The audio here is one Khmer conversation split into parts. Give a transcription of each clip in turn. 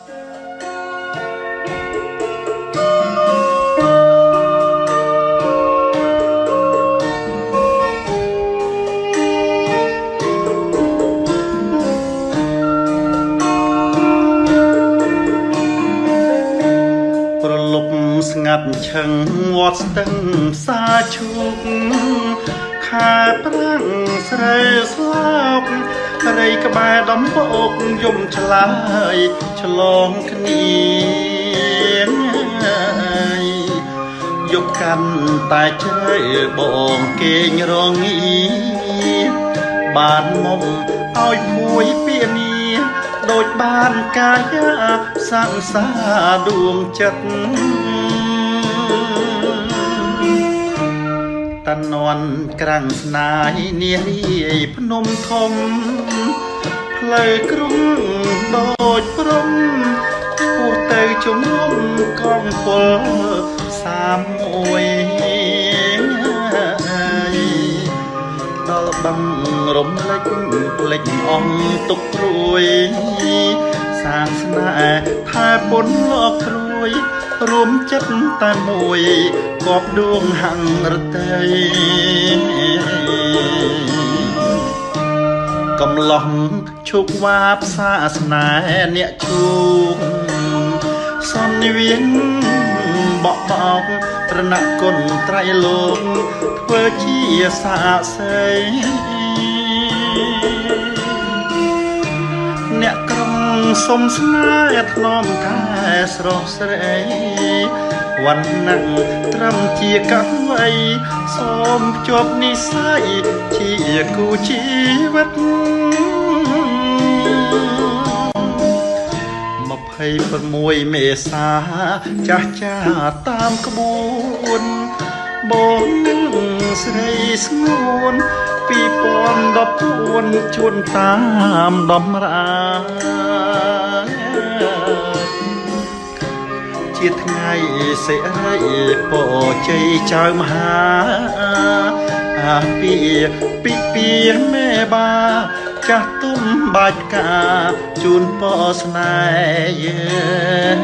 ស្ងាត់ឈឹងវត្តស្ទឹងផ្សារឈូកខែប្រាំងស្រីស្លោករីក្បែរដំបូកយំឆ្លើយឆ្លងគ្នាយកកាន់តែជ្រៅបងគេងរងាបានមុំឲ្យមួយពានា ដូចបានកាយាសង្សារដួងចិត្តតនន់ក្រាំងស្នាយនារីភ្នំធំផ្លូវក្រុងដូចព្រំពោះទៅជំនុំកងពល31ដល់បឹងរំលេចផ្លេចអង្គទុកព្រួយសាសនាថាពុនលោកព្រួយរួមចិត្តតែមួយគប់ដួងហង្រតីកំឡោះឈុកវាបសាសនាអ្នកឈូកសន្និវិនបកបោករណគុណត្រៃលោកធ្វើជាសាស័យអ្នកក្រុងសុំស្នេហ៍ថ្នមថែស្រស់ស្រីវណ្ណៈត្រឹមជាកវ័យសូមជាប់និស្ស័យជាគូជីវិត26 មេសាចាស់ចាតាមក្បួនបងនឹងស្រីស្ងួន2014ជួនតាមដំរាជាថ្ងៃសិរីពរជ័យចៅមហាអាពីមេបាចាស់ទុំបាច់កាជូនពរស្នេហ៍យើង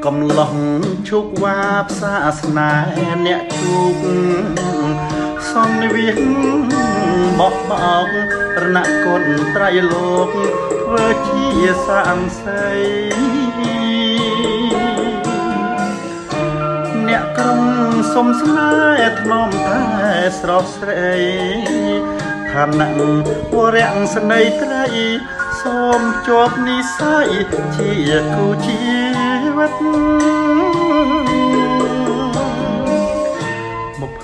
កំឡោះឈុកវាបសាសនាអ្នកជូកសន្និវិនបោះបោករណគុណត្រៃលោកធ្វើជាសាមស័យអ្នកក្រុងសុំស្នេហ៍ថ្នមថែស្រស់ស្រីឋានៈវរៈស្នេហ៍ត្រីសូមជាប់និស្ស័យជាគូជីវិត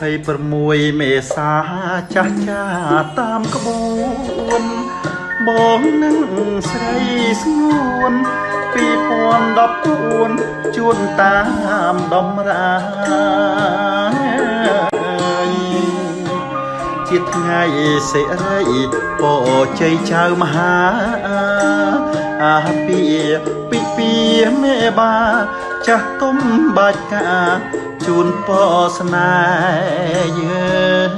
26 មេសាចាស់ចាតាមក្បួនបងនឹងស្រីស្ងួន2014ជួនតាមដំរាជាថ្ងៃសិរីពរជ័យចៅមហាអាពីមេបាចាស់ទុំបាច់កាជូនពរស្នេហ៍យើង